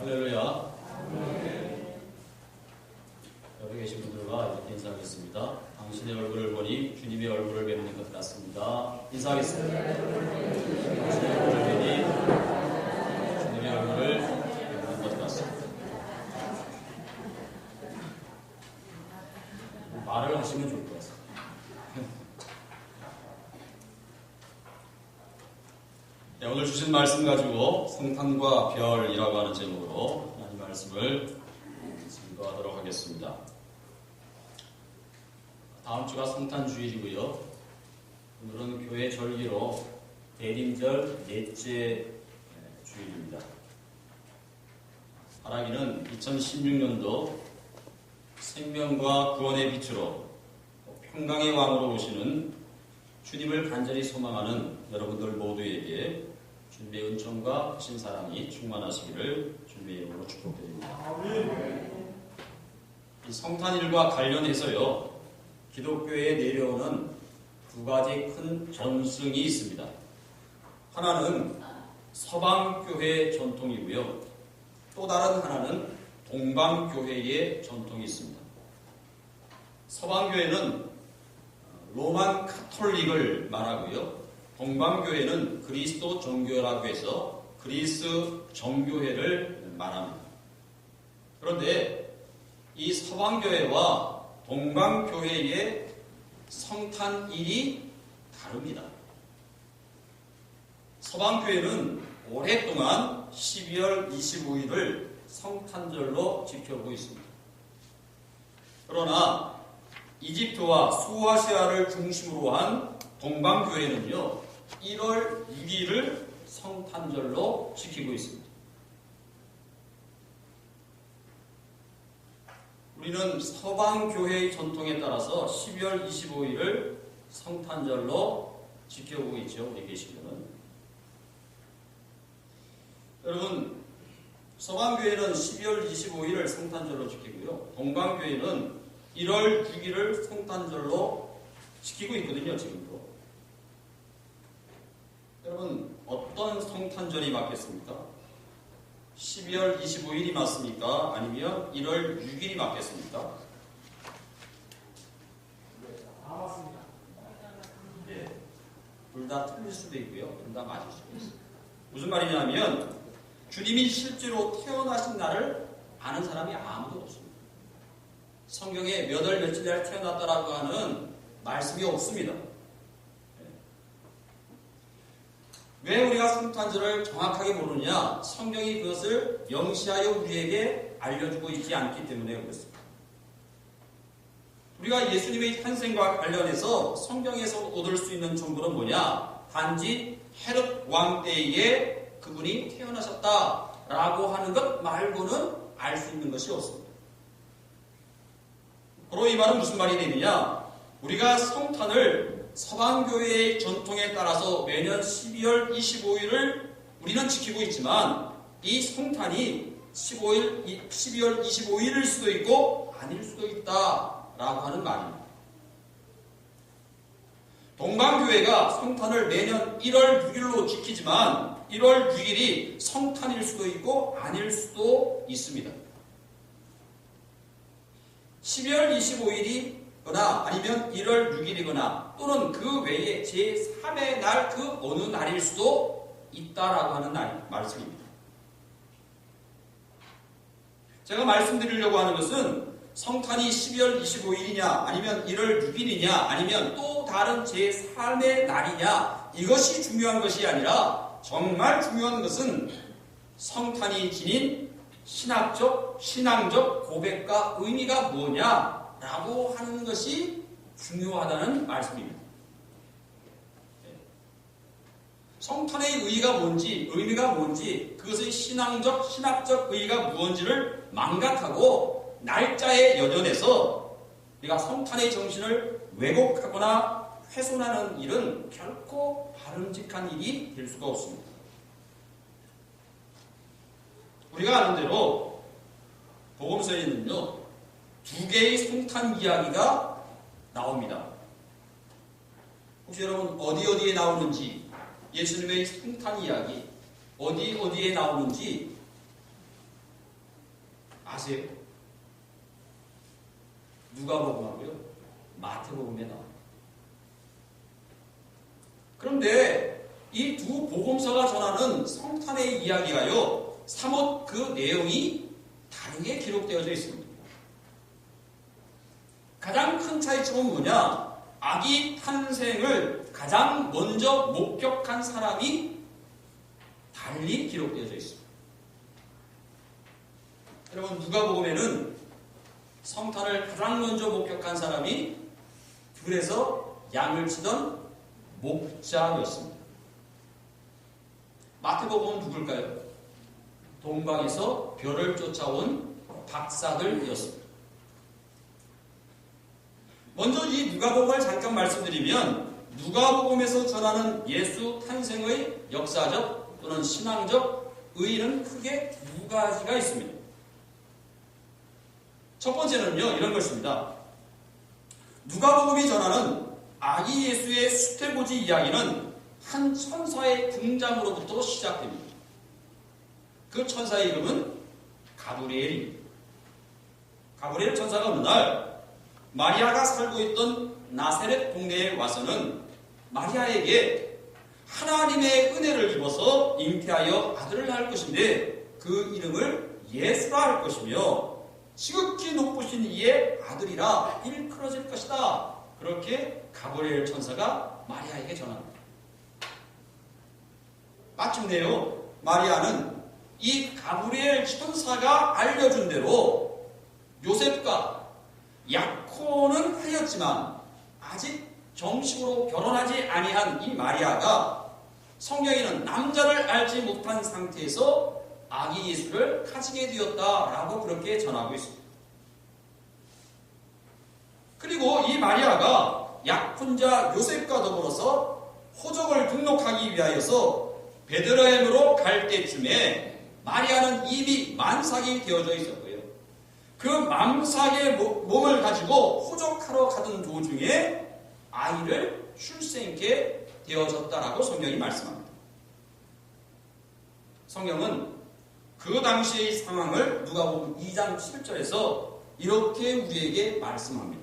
할렐루야. 여기 계신 분들과 이렇게 인사하겠습니다. 당신의 얼굴을 보니 주님의 얼굴을 뵙는 것 같습니다. 인사하겠습니다. 당신의 얼굴을 보니 주님의 얼굴을 뵙는 것 같습니다. 말을 하시면 좋을 것 같습니다. 네, 오늘 주신 말씀 가지고 성탄과 별이라고 하는 제목으로 하나님 말씀을 증거하도록 하겠습니다. 다음 주가 성탄주일이고요. 오늘은 교회 절기로 대림절 넷째 주일입니다. 바라기는 2016년도 생명과 구원의 빛으로 평강의 왕으로 오시는 주님을 간절히 소망하는 여러분들 모두에게 주님의 은총과 크신 사랑이 충만하시기를 주님의 이름으로 축복드립니다. 이 성탄일과 관련해서요, 기독교에 내려오는 두 가지 큰 전승이 있습니다. 하나는 서방교회 전통이고요, 또 다른 하나는 동방교회의 전통이 있습니다. 서방교회는 로만 카톨릭을 말하고요, 동방교회는 그리스도 정교라고 해서 그리스 정교회를 말합니다. 그런데 이 서방교회와 동방교회의 성탄일이 다릅니다. 서방교회는 오랫동안 12월 25일을 성탄절로 지켜오고 있습니다. 그러나 이집트와 소아시아를 중심으로 한 동방교회는요, 1월 6일을 성탄절로 지키고 있습니다. 우리는 서방교회의 전통에 따라서 12월 25일을 성탄절로 지켜오고 있죠. 우리 계시면은. 여러분, 서방교회는 12월 25일을 성탄절로 지키고요, 동방교회는 1월 6일을 성탄절로 지키고 있거든요, 지금도. 여러분, 어떤 성탄절이 맞겠습니까? 12월 25일이 맞습니까? 아니면 1월 6일이 맞겠습니까? 다 맞습니다. 네. 둘 다 틀릴 수도 있고요, 둘 다 맞을 수도 있어요. 무슨 말이냐면, 주님이 실제로 태어나신 날을 아는 사람이 아무도 없습니다. 성경에 몇 월 며칠 날 태어났다라고 하는 말씀이 없습니다. 왜 우리가 성탄절을 정확하게 모르느냐? 성경이 그것을 명시하여 우리에게 알려주고 있지 않기 때문에 그렇습니다. 우리가 예수님의 탄생과 관련해서 성경에서 얻을 수 있는 정보는 뭐냐? 단지 헤롯 왕 때에 그분이 태어나셨다라고 하는 것 말고는 알 수 있는 것이 없습니다. 바로 이 말은 무슨 말이 되느냐? 우리가 성탄을 서방교회의 전통에 따라서 매년 12월 25일을 우리는 지키고 있지만, 이 성탄이 12월 25일일 수도 있고 아닐 수도 있다라고 하는 말입니다. 동방교회가 성탄을 매년 1월 6일로 지키지만 1월 6일이 성탄일 수도 있고 아닐 수도 있습니다. 12월 25일이거나 아니면 1월 6일이거나 또는 그 외에 제3의 날 그 어느 날일 수도 있다라고 하는 말씀입니다. 제가 말씀드리려고 하는 것은 성탄이 12월 25일이냐 아니면 1월 6일이냐 아니면 또 다른 제3의 날이냐, 이것이 중요한 것이 아니라 정말 중요한 것은 성탄이 지닌 신앙적 고백과 의미가 뭐냐라고 하는 것이 중요하다는 말씀입니다. 성탄의 의의가 뭔지, 의미가 뭔지, 그것의 신학적 의의가 무엇인지를 망각하고 날짜에 연연해서 우리가 성탄의 정신을 왜곡하거나 훼손하는 일은 결코 바람직한 일이 될 수가 없습니다. 우리가 아는 대로 복음서에는요, 두 개의 성탄 이야기가 나옵니다. 혹시 여러분 어디에 나오는지, 예수님의 성탄 이야기 어디에 나오는지 아세요? 누가복음하고요, 마태복음에 나와요. 그런데 이 두 복음서가 전하는 성탄의 이야기가요, 사뭇 그 내용이 다르게 기록되어져 있습니다. 가장 큰 차이점은 뭐냐? 아기 탄생을 가장 먼저 목격한 사람이 달리 기록되어져 있습니다. 여러분, 누가복음에는 성탄을 가장 먼저 목격한 사람이 들에서 양을 치던 목자였습니다. 마태복음은 누굴까요? 동방에서 별을 쫓아온 박사들이었습니다. 먼저 이 누가복음을 잠깐 말씀드리면, 누가복음에서 전하는 예수 탄생의 역사적 또는 신앙적 의의는 크게 두 가지가 있습니다. 첫 번째는요, 이런 것입니다. 누가복음이 전하는 아기 예수의 수태고지 이야기는 한 천사의 등장으로부터 시작됩니다. 그 천사의 이름은 가브리엘입니다. 가브리엘 천사가 어느 날 마리아가 살고 있던 나사렛 동네에 와서는 마리아에게 하나님의 은혜를 입어서 잉태하여 아들을 낳을 것인데 그 이름을 예수라 할 것이며 지극히 높으신 이의 아들이라 일컬어질 것이다. 그렇게 가브리엘 천사가 마리아에게 전합니다. 마침내요, 마리아는 이 가브리엘 천사가 알려준 대로 요셉과 약혼은 하였지만 아직 정식으로 결혼하지 아니한 이 마리아가 성경에는 남자를 알지 못한 상태에서 아기 예수를 가지게 되었다라고 그렇게 전하고 있습니다. 그리고 이 마리아가 약혼자 요셉과 더불어서 호적을 등록하기 위하여서 베들레헴으로 갈 때쯤에 마리아는 이미 만삭이 되어져 있었고요. 그 만삭의 몸을 가지고 호적하러 가던 도중에 아이를 출생케 되어졌다라고 성경이 말씀합니다. 성경은 그 당시의 상황을 누가복음 2장 7절에서 이렇게 우리에게 말씀합니다.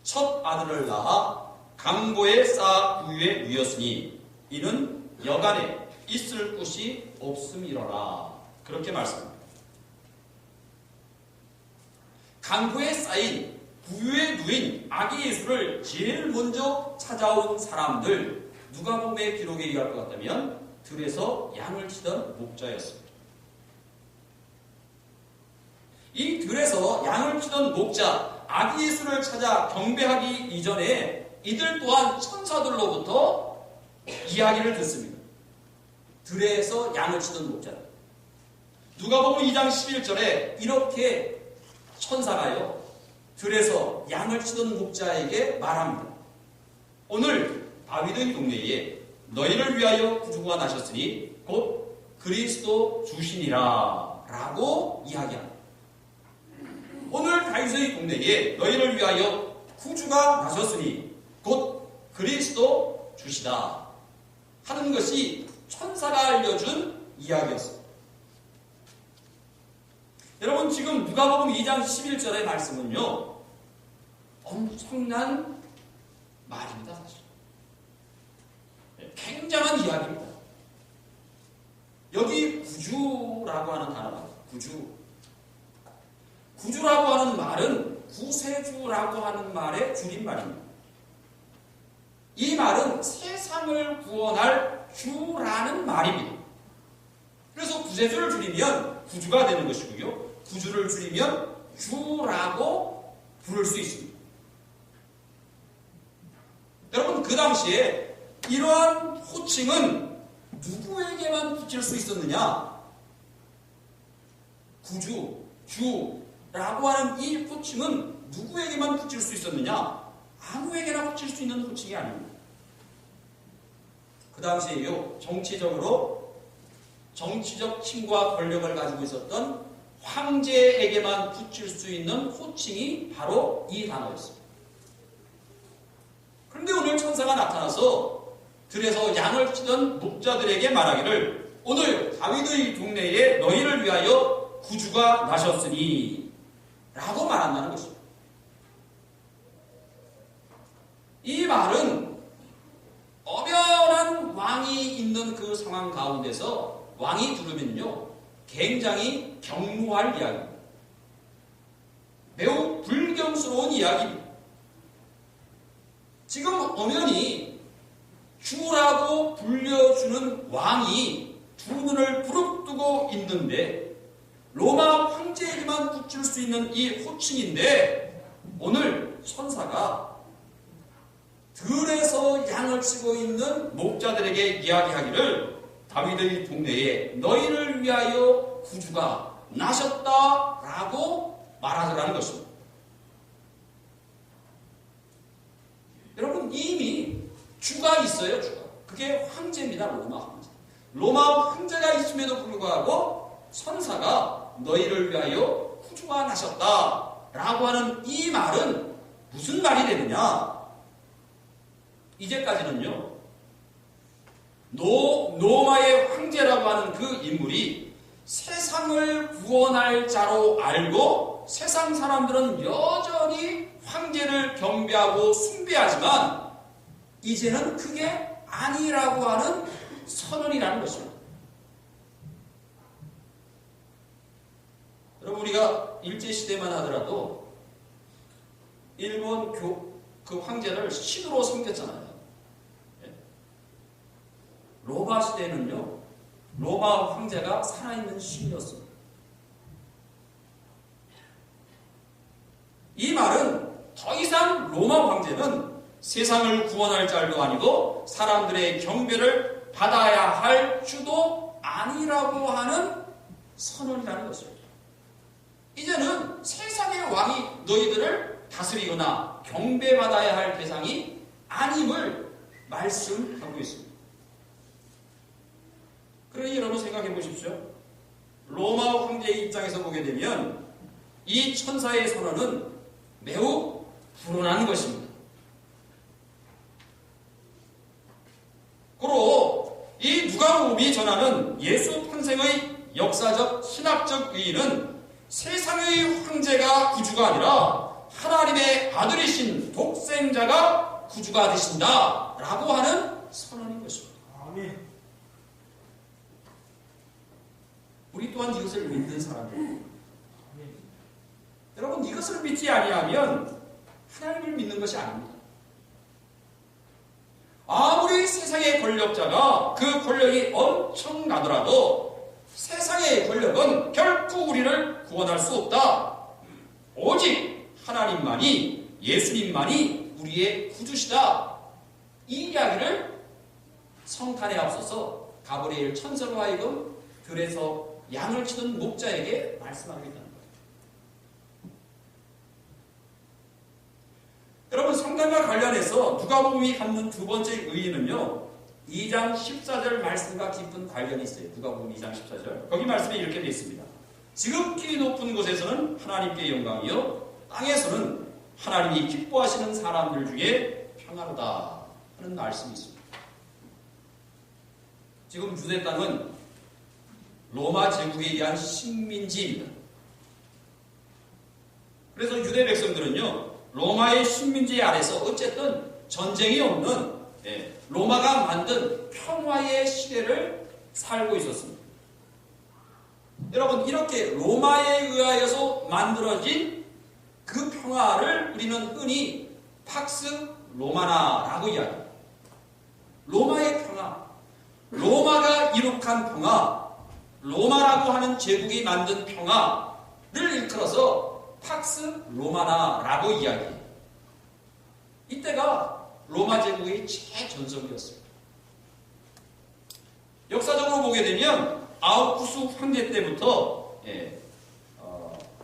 첫 아들을 낳아 강보에 쌓아 우유에 누였으니 이는 여간에 있을 곳이 없음이로라. 그렇게 말씀합니다. 강보에 쌓인 부유에 누인 아기 예수를 제일 먼저 찾아온 사람들, 누가복음의 기록에 의할 것 같다면 들에서 양을 치던 목자였습니다. 이 들에서 양을 치던 목자, 아기 예수를 찾아 경배하기 이전에 이들 또한 천사들로부터 이야기를 듣습니다. 들에서 양을 치던 목자. 누가복음 2장 11절에 이렇게 천사가요, 들에서 양을 치던 목자에게 말합니다. 오늘 다윗의 동네에 너희를 위하여 구주가 나셨으니 곧 그리스도 주시니라 라고 이야기합니다. 오늘 다윗의 동네에 너희를 위하여 구주가 나셨으니 곧 그리스도 주시다 하는 것이 천사가 알려준 이야기였습니다. 여러분, 지금 누가복음 2장 11절의 말씀은요, 엄청난 말입니다. 사실 굉장한 이야기입니다. 여기 구주라고 하는 단어가 구주라고 하는 말은 구세주라고 하는 말의 줄임말입니다. 이 말은 세상을 구원할 주라는 말입니다. 그래서 구세주를 줄이면 구주가 되는 것이고요, 구주를 줄이면 주라고 부를 수 있습니다. 여러분, 그 당시에 이러한 호칭은 누구에게만 붙일 수 있었느냐? 구주, 주라고 하는 이 호칭은 누구에게만 붙일 수 있었느냐? 아무에게나 붙일 수 있는 호칭이 아닙니다. 그 당시에요, 정치적 힘과 권력을 가지고 있었던 황제에게만 붙일 수 있는 호칭이 바로 이 단어였습니다. 그런데 오늘 천사가 나타나서 들에서 양을 치던 목자들에게 말하기를 오늘 다윗의 동네에 너희를 위하여 구주가 나셨으니 라고 말한다는 것입니다. 이 말은 엄연한 왕이 있는 그 상황 가운데서 왕이 들으면요 굉장히 경무할 이야기입니다. 매우 불경스러운 이야기입니다. 지금 엄연히 주라고 불려주는 왕이 두 눈을 부릅뜨고 있는데 로마 황제에게만 붙일 수 있는 이 호칭인데 오늘 천사가 들에서 양을 치고 있는 목자들에게 이야기하기를 다윗의 동네에 너희를 위하여 구주가 나셨다라고 말하더라는 것입니다. 여러분 이미 주가 있어요. 주가. 그게 황제입니다. 로마 황제. 로마 황제가 있음에도 불구하고 천사가 너희를 위하여 구주가 나셨다라고 하는 이 말은 무슨 말이 되느냐? 이제까지는요 로마의 황제라고 하는 그 인물이 세상을 구원할 자로 알고 세상 사람들은 여전히 황제를 경배하고 숭배하지만 이제는 그게 아니라고 하는 선언이라는 것입니다. 여러분 우리가 일제시대만 하더라도 일본 그 황제를 신으로 섬겼잖아요. 로마 시대에는요 로마 황제가 살아있는 신이었습니다. 이 말은 더 이상 로마 황제는 세상을 구원할 자도 아니고 사람들의 경배를 받아야 할 주도 아니라고 하는 선언이라는 것입니다. 이제는 세상의 왕이 너희들을 다스리거나 경배받아야 할 대상이 아님을 말씀하고 있습니다. 그러니 여러분 생각해 보십시오. 로마 황제의 입장에서 보게 되면 이 천사의 선언은 매우 불온한 것입니다. 그리고 이 누가복음이 전하는 예수 탄생의 역사적 신학적 의의는 세상의 황제가 구주가 아니라 하나님의 아들이신 독생자가 구주가 되신다 라고 하는 선언인 것입니다. 아멘. 우리 또한 이것을 믿는 사람들 여러분 이것을 믿지 아니하면 하나님을 믿는 것이 아닙니다. 아무리 세상의 권력자가 그 권력이 엄청나더라도 세상의 권력은 결코 우리를 구원할 수 없다. 오직 하나님만이 예수님만이 우리의 구주시다. 이 이야기를 성탄에 앞서서 가브리엘 천사로 하여금 들에서 양을 치던 목자에게 말씀하고 있다는 거예요. 여러분 성탄과 관련해서 누가복음이 갖는 두 번째 의의는요 2장 14절 말씀과 깊은 관련이 있어요. 누가복음 2장 14절 거기 말씀에 이렇게 되어 있습니다. 지극히 높은 곳에서는 하나님께 영광이요 땅에서는 하나님이 기뻐하시는 사람들 중에 평화로다 하는 말씀이 있습니다. 지금 유대 땅은 로마 제국에 대한 식민지입니다. 그래서 유대 백성들은요 로마의 식민지 아래서 어쨌든 전쟁이 없는 로마가 만든 평화의 시대를 살고 있었습니다. 여러분 이렇게 로마에 의하여서 만들어진 그 평화를 우리는 흔히 팍스 로마나라고 이야기합니다. 로마의 평화, 로마가 이룩한 평화, 로마라고 하는 제국이 만든 평화를 일컬어서 팍스 로마나라고 이야기해요. 이때가 로마 제국의 최전성기였습니다. 역사적으로 보게 되면 아우구스 황제 때부터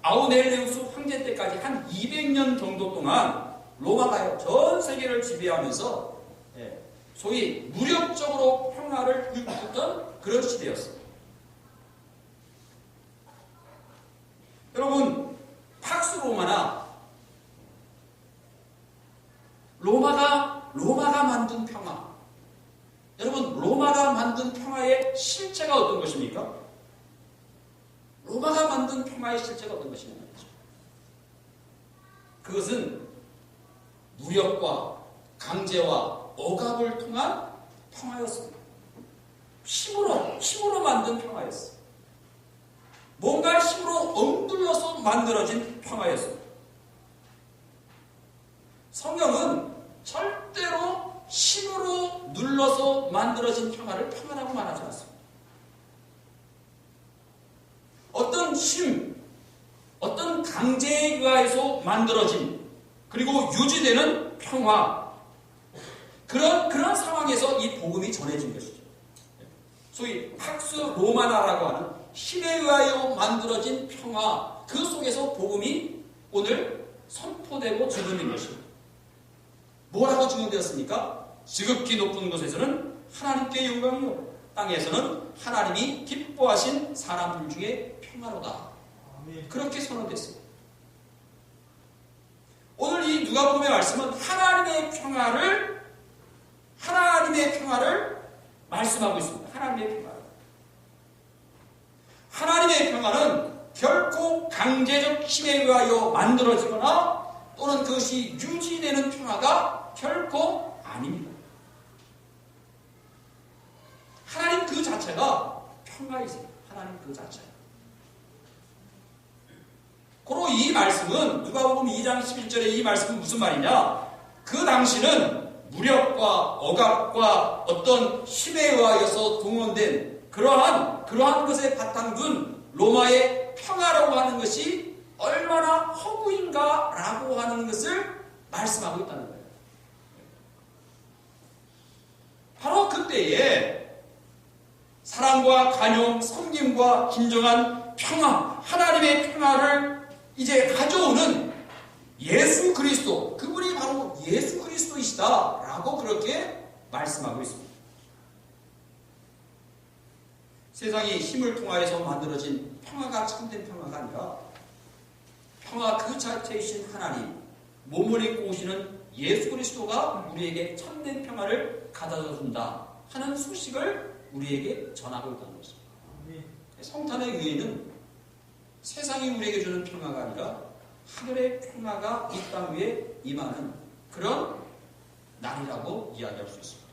아우넬레우스 황제 때까지 한 200년 정도 동안 로마가 전 세계를 지배하면서 소위 무력적으로 평화를 일으켰던 그런 시대였습니다. 여러분 팍스 로마나 로마가 만든 평화. 여러분 로마가 만든 평화의 실체가 어떤 것입니까? 로마가 만든 평화의 실제가 어떤 것이냐 말이죠. 그것은 무력과 강제와 억압을 통한 평화였습니다. 힘으로 만든 평화였어요. 뭔가 힘으로 억눌러서 만들어진 평화였습니다. 성경은 절대로 힘으로 눌러서 만들어진 평화를 평화라고 말하지 않습니다. 어떤 힘, 어떤 강제에 의해서 만들어진 그리고 유지되는 평화, 그런 상황에서 이 복음이 전해진 것이죠. 소위 팍스 로마나라고 하는 힘에 의하여 만들어진 평화, 그 속에서 복음이 오늘 선포되고 증언된 것입니다. 뭐라고 증언되었습니까? 지극히 높은 곳에서는 하나님께 영광이요, 땅에서는 하나님이 기뻐하신 사람들 중에 평화로다. 그렇게 선언됐습니다. 오늘 이 누가복음의 말씀은 하나님의 평화를 말씀하고 있습니다. 하나님의 평화는 결코 강제적 힘에 의하여 만들어지거나 또는 그것이 유지되는 평화가 결코 아닙니다. 하나님 그 자체가 평화이세요. 하나님 그 자체가. 고로 이 말씀은 누가복음 2장 11절의 이 말씀은 무슨 말이냐? 그 당시는 무력과 억압과 어떤 힘에 의하여서 동원된 그러한 것에 바탕둔 로마의 평화라고 하는 것이 얼마나 허구인가라고 하는 것을 말씀하고 있다는 거예요. 바로 그때에 사랑과 간용, 섬김과 진정한 평화, 하나님의 평화를 이제 가져오는 예수 그리스도, 그분이 바로 예수 그리스도이시다라고 그렇게 말씀하고 있습니다. 세상이 힘을 통하여서 만들어진 평화가 참된 평화가 아니라 평화 그 자체이신 하나님, 몸을 입고 오시는 예수 그리스도가 우리에게 참된 평화를 가져다 준다 하는 소식을 우리에게 전하고 있다는 것입니다. 성탄의 의의는 세상이 우리에게 주는 평화가 아니라 하늘의 평화가 이 땅 위에 임하는 그런 날이라고 이야기할 수 있습니다.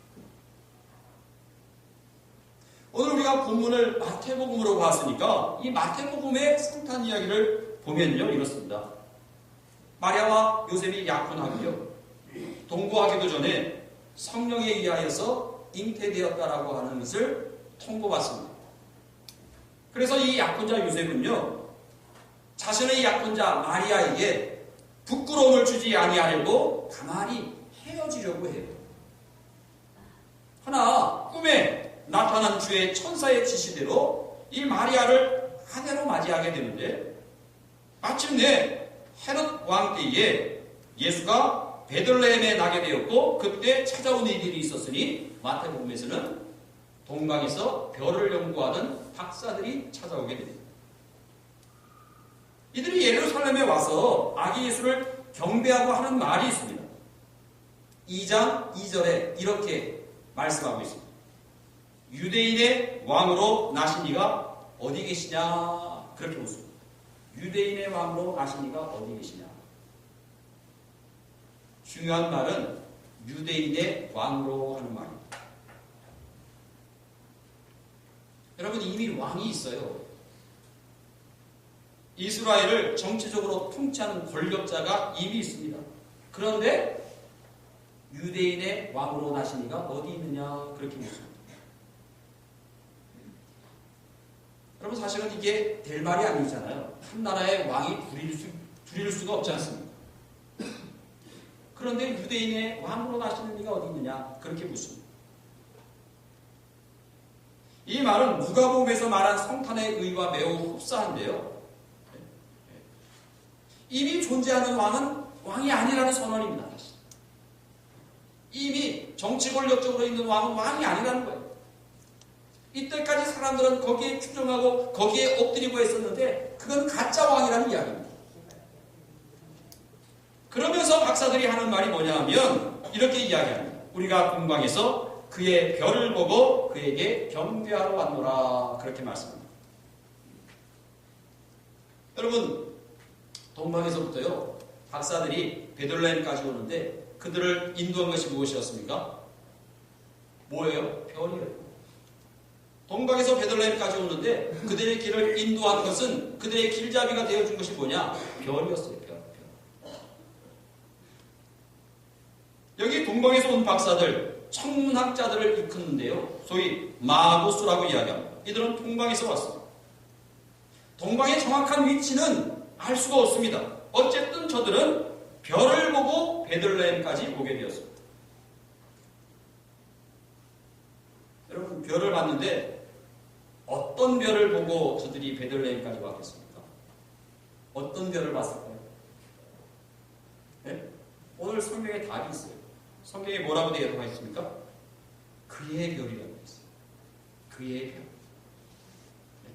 오늘 우리가 본문을 마태복음으로 봤으니까 이 마태복음의 성탄 이야기를 보면요, 이렇습니다. 마리아와 요셉이 약혼하고요, 동거하기도 전에 성령에 의하여서 잉태되었다라고 하는 것을 통보받습니다. 그래서 이 약혼자 요셉은요, 자신의 약혼자 마리아에게 부끄러움을 주지 아니하려고 가만히 헤어지려고 해요. 하나 꿈에 나타난 주의 천사의 지시대로 이 마리아를 아내로 맞이하게 되는데, 마침내 헤롯 왕 때에 예수가 베들레헴에 나게 되었고 그때 찾아온 일이 있었으니 마태복음에서는 동방에서 별을 연구하는 박사들이 찾아오게 됩니다. 이들이 예루살렘에 와서 아기 예수를 경배하고 하는 말이 있습니다. 2장 2절에 이렇게 말씀하고 있습니다. 유대인의 왕으로 나신 이가 어디 계시냐? 그렇게 묻습니다. 유대인의 왕으로 나신 이가 어디 계시냐? 중요한 말은 유대인의 왕으로 하는 말입니다. 여러분, 이미 왕이 있어요. 이스라엘을 정치적으로 통치하는 권력자가 이미 있습니다. 그런데 유대인의 왕으로 나신 이가 어디 있느냐? 그렇게 묻습니다. 여러분, 사실은 이게 될 말이 아니잖아요. 한 나라의 왕이 둘일 수가 없지 않습니까? 그런데 유대인의 왕으로 나시는 이가 어디 있느냐? 그렇게 묻습니다. 이 말은 누가복음에서 말한 성탄의 의의와 매우 흡사한데요. 이미 존재하는 왕은 왕이 아니라는 선언입니다. 이미 정치 권력적으로 있는 왕은 왕이 아니라는 거예요. 이때까지 사람들은 거기에 추종하고 거기에 엎드리고 했었는데 그건 가짜 왕이라는 이야기입니다. 그러면서 박사들이 하는 말이 뭐냐 하면 이렇게 이야기합니다. 우리가 동방에서 그의 별을 보고 그에게 경배하러 왔노라, 그렇게 말씀합니다. 여러분, 동방에서부터요, 박사들이 베들레헴까지 오는데 그들을 인도한 것이 무엇이었습니까? 뭐예요? 별이에요. 동방에서 베들레헴까지 오는데 그들의 길을 인도한 것은 그들의 길잡이가 되어준 것이 뭐냐? 별이었어요. 별. 여기 동방에서 온 박사들, 천문학자들을 일컫는데요, 소위 마고스라고 이야기합니다. 이들은 동방에서 왔습니다. 동방의 정확한 위치는 알 수가 없습니다. 어쨌든 저들은 별을 보고 베들레헴까지 오게 되었습니다. 여러분, 별을 봤는데 어떤 별을 보고 저들이 베들레헴까지 왔겠습니까? 어떤 별을 봤을까요? 네? 오늘 성경에 답이 있어요. 성경에 뭐라고 되어 있습니까? 그의 별이라고 했어요. 그의 별. 네?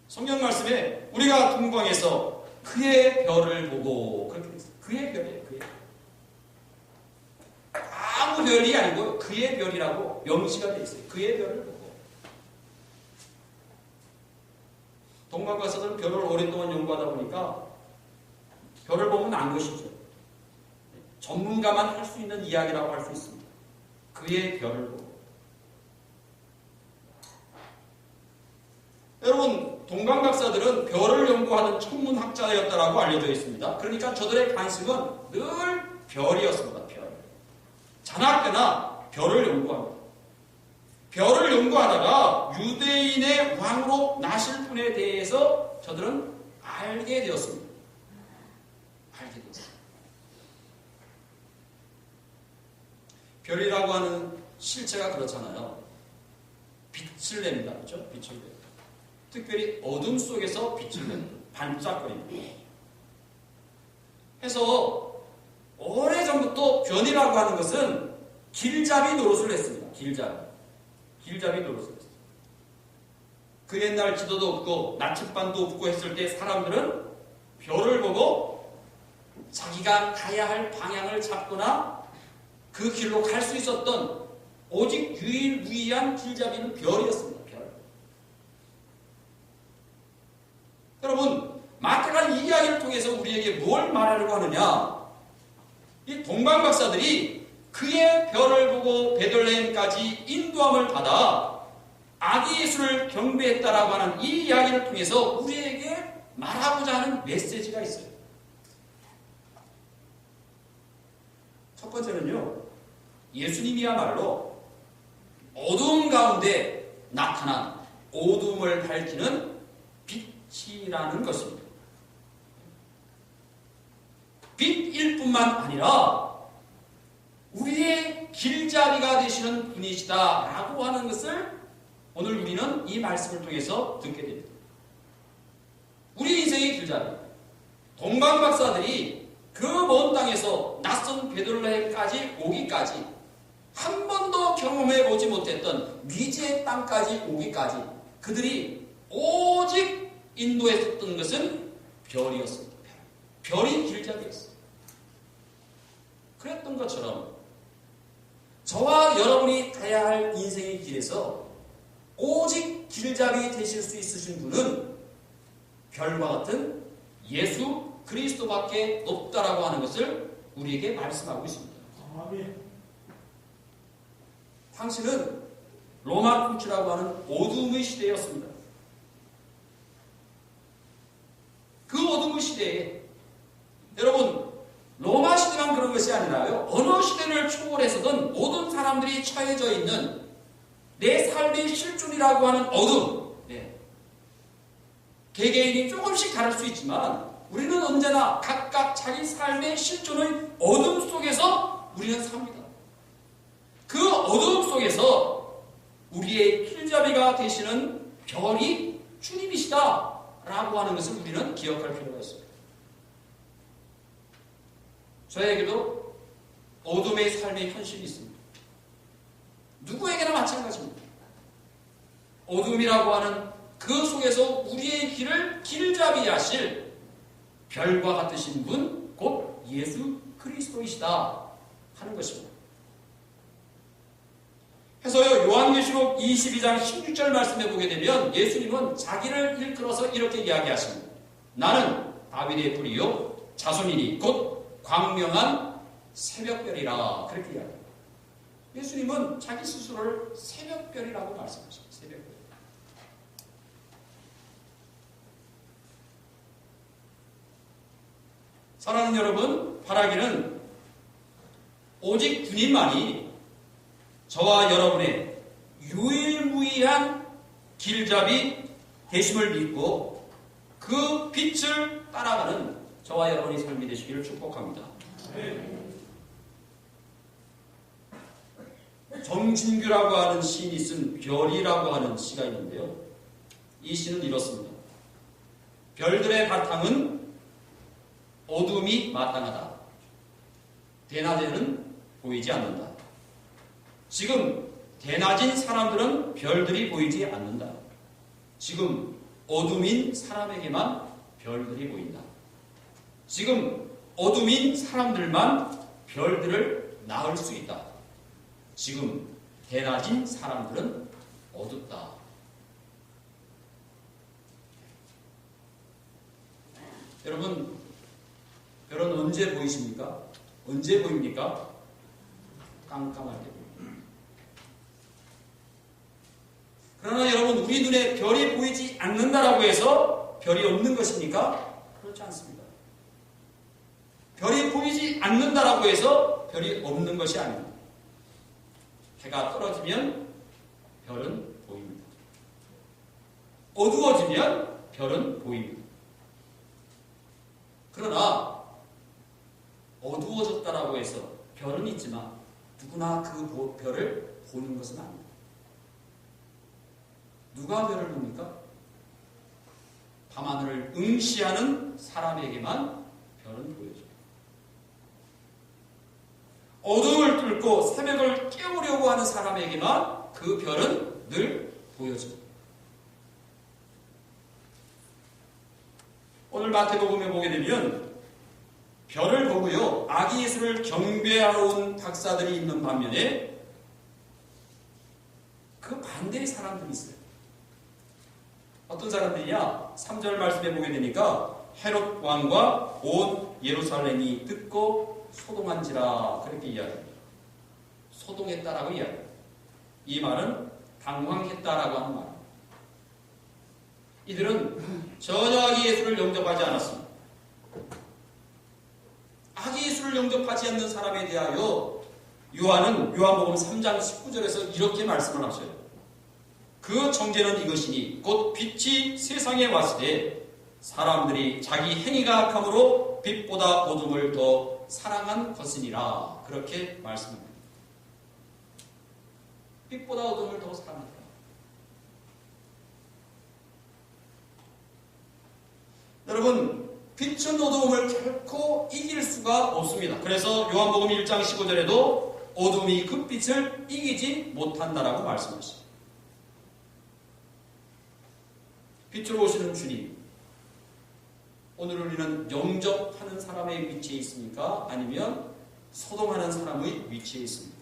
성경 말씀에 우리가 동방에서 그의 별을 보고 그렇게 됐어요. 그의 별이에요. 그의 별. 아무 별이 아니고 그의 별이라고 명시가 되어 있어요. 그의 별을 보고. 동방 가서는 별을 오랫동안 연구하다 보니까 별을 보면 안 것이죠. 전문가만 할 수 있는 이야기라고 할 수 있습니다. 그의 별을 보고. 여러분, 동방 박사들은 별을 연구하는 천문학자였다라고 알려져 있습니다. 그러니까 저들의 관심은 늘 별이었습니다. 별. 자나깨나 별을 연구합니다. 별을 연구하다가 유대인의 왕으로 나실 분에 대해서 저들은 알게 되었습니다. 알게 되었습니다. 별이라고 하는 실체가 그렇잖아요. 빛을 냅니다. 그렇죠? 빛을 냅니다. 특별히 어둠 속에서 빛을 냅니다. 반짝거립니다. 해서 오래전부터 별이라고 하는 것은 길잡이 노릇을 했습니다. 길잡이 노릇을 했어요. 그 옛날 지도도 없고 나침반도 없고 했을 때 사람들은 별을 보고 자기가 가야 할 방향을 잡거나 그 길로 갈 수 있었던 오직 유일무이한 길잡이는 별이었습니다. 별. 여러분, 마태가 이 이야기를 통해서 우리에게 뭘 말하려고 하느냐? 이 동방 박사들이 그의 별을 보고 베들레헴까지 인도함을 받아 아기 예수를 경배했다라고 하는 이 이야기를 통해서 우리에게 말하고자 하는 메시지가 있어요. 첫 번째는요, 예수님이야말로 어두움 가운데 나타난 어두움을 밝히는 빛이라는 것입니다. 빛일 뿐만 아니라 우리의 길잡이가 되시는 분이시다라고 하는 것을 오늘 우리는 이 말씀을 통해서 듣게 됩니다. 우리 인생의 길잡이, 동방 박사들이 그 먼 땅에서 낯선 베들레헴까지 오기까지 한 번도 경험해 보지 못했던 미지의 땅까지 오기까지 그들이 오직 인도했었던 것은 별이었습니다. 별이 길잡이였어요. 그랬던 것처럼 저와 여러분이 가야 할 인생의 길에서 오직 길잡이 되실 수 있으신 분은 별과 같은 예수 그리스도밖에 없다라고 하는 것을 우리에게 말씀하고 있습니다. 아멘. 당시는 로마 통치라고 하는 어둠의 시대였습니다. 그 어둠의 시대에 여러분, 로마 시대만 그런 것이 아니라요, 어느 시대를 초월해서든 모든 사람들이 처해져 있는 내 삶의 실존이라고 하는 어둠, 개개인이 조금씩 다를 수 있지만 우리는 언제나 각각 자기 삶의 실존의 어둠 속에서 우리는 삽니다. 그 어둠 속에서 우리의 길잡이가 되시는 별이 주님이시다라고 하는 것을 우리는 기억할 필요가 있습니다. 저에게도 어둠의 삶의 현실이 있습니다. 누구에게나 마찬가지입니다. 어둠이라고 하는 그 속에서 우리의 길을 길잡이 하실 별과 같으신 분, 곧 예수 그리스도이시다 하는 것입니다. 해서요, 요한계시록 22장 16절 말씀해 보게 되면 예수님은 자기를 일컬어서 이렇게 이야기하십니다. 나는 다윗의 뿌리요 자손이니 곧 광명한 새벽별이라 그렇게 이야기합니다. 예수님은 자기 스스로를 새벽별이라고 말씀하십니다. 새벽별. 사랑하는 여러분, 바라기는 오직 주님만이 저와 여러분의 유일무이한 길잡이 되심을 믿고 그 빛을 따라가는 저와 여러분의 삶이 되시기를 축복합니다. 정진규라고 하는 시인이 쓴 별이라고 하는 시가 있는데요. 이 시는 이렇습니다. 별들의 바탕은 어둠이 마땅하다. 대낮에는 보이지 않는다. 지금 대낮인 사람들은 별들이 보이지 않는다. 지금 어둠인 사람에게만 별들이 보인다. 지금 어둠인 사람들만 별들을 낳을 수 있다. 지금 대낮인 사람들은 어둡다. 여러분, 별은 언제 보이십니까? 언제 보입니까? 깜깜할 때 보입니다. 그러나 여러분, 우리 눈에 별이 보이지 않는다라고 해서 별이 없는 것입니까? 그렇지 않습니다. 별이 보이지 않는다라고 해서 별이 없는 것이 아닙니다. 해가 떨어지면 별은 보입니다. 어두워지면 별은 보입니다. 그러나 어두워졌다라고 해서 별은 있지만 누구나 그 별을 보는 것은 아닙니다. 누가 별을 봅니까? 밤하늘을 응시하는 사람에게만 별은 보여집니다. 어둠을 뚫고 새벽을 깨우려고 하는 사람에게만 그 별은 늘 보여집니다. 오늘 마태복음에 보게 되면 별을 보고요 아기 예수를 경배하러 온 박사들이 있는 반면에 그 반대의 사람들이 있어요. 어떤 사람들이냐? 3절 말씀에 보게 되니까 헤롯 왕과 온 예루살렘이 듣고 소동한지라 그렇게 이야기합니다. 소동했다라고 이야기합니다. 이 말은 당황했다라고 하는 말입니다. 이들은 전혀 아기 예수를 영접하지 않았습니다. 아기 예수를 영접하지 않는 사람에 대하여 요한은 요한복음 3장 19절에서 이렇게 말씀을 하셔요. 그 정죄는 이것이니 곧 빛이 세상에 왔을 때 사람들이 자기 행위가 악함으로 빛보다 어둠을 더 사랑한 것이니라 그렇게 말씀합니다. 빛보다 어둠을 더 사랑했다. 여러분, 빛은 어두움을 결코 이길 수가 없습니다. 그래서 요한복음 1장 15절에도 어둠이 그 빛을 이기지 못한다라고 말씀하십니다. 빛으로 오시는 주님, 오늘 우리는 영접하는 사람의 위치에 있습니까? 아니면 소동하는 사람의 위치에 있습니까?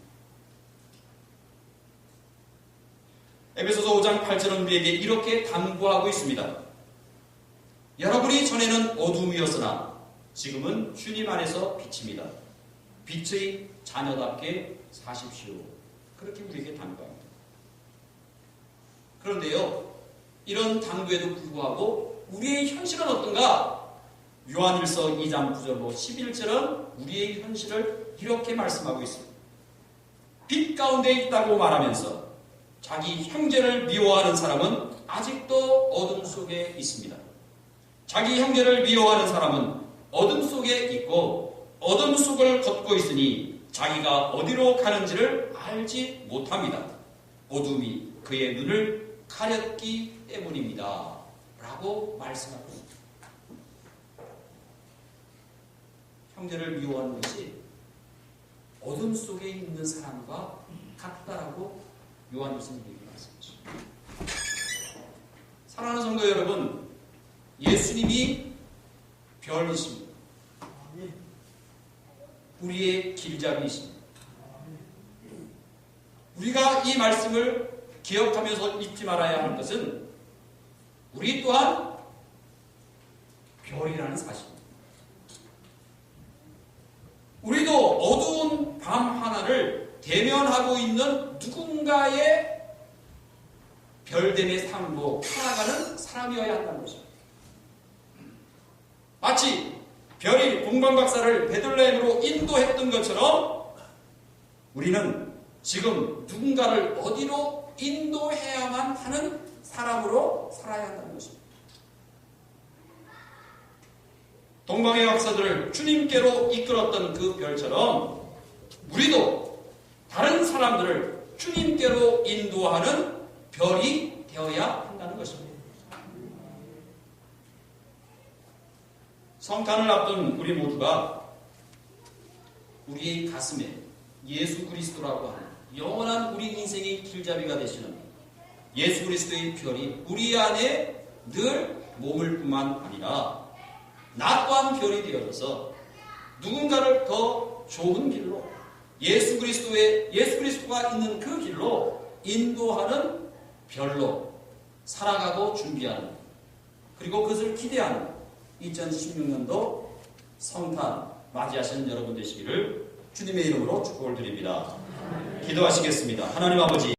에베소서 5장 8절은 우리에게 이렇게 당부하고 있습니다. 여러분이 전에는 어둠이었으나 지금은 주님 안에서 빛입니다. 빛의 자녀답게 사십시오. 그렇게 우리에게 당부합니다. 그런데요, 이런 당부에도 불구하고 우리의 현실은 어떤가? 요한일서 2장 9절로 11절은 우리의 현실을 이렇게 말씀하고 있습니다. 빛 가운데 있다고 말하면서 자기 형제를 미워하는 사람은 아직도 어둠 속에 있습니다. 자기 형제를 미워하는 사람은 어둠 속에 있고 어둠 속을 걷고 있으니 자기가 어디로 가는지를 알지 못합니다. 어둠이 그의 눈을 가렸기 때문입니다. 라고 말씀하고 있습니다. 형제를 미워하는 것이 어둠 속에 있는 사람과 같다라고 요한일서 얘기 말씀하십니다. 사랑하는 성도 여러분, 예수님이 별이십니다. 우리의 길잡이이십니다. 우리가 이 말씀을 기억하면서 잊지 말아야 할 것은 우리 또한 하는 사실입니다. 우리도 어두운 밤 하나를 대면하고 있는 누군가의 별됨의 삶으로 살아가는 사람이어야 한다는 것입니다. 마치 별이 동방박사를 베들레헴으로 인도했던 것처럼 우리는 지금 누군가를 어디로 인도해야만 하는 사람으로 살아야 한다는 것입니다. 동방의 박사들을 주님께로 이끌었던 그 별처럼 우리도 다른 사람들을 주님께로 인도하는 별이 되어야 한다는 것입니다. 성탄을 앞둔 우리 모두가 우리의 가슴에 예수 그리스도라고 하는 영원한 우리 인생의 길잡이가 되시는 예수 그리스도의 별이 우리 안에 늘 머물 뿐만 아니라 나 또한 별이 되어져서 누군가를 더 좋은 길로 예수 그리스도가 있는 그 길로 인도하는 별로 살아가고 준비하는, 그리고 그것을 기대하는 2016년도 성탄 맞이하시는 여러분 되시기를 주님의 이름으로 축복을 드립니다. 기도하시겠습니다. 하나님 아버지,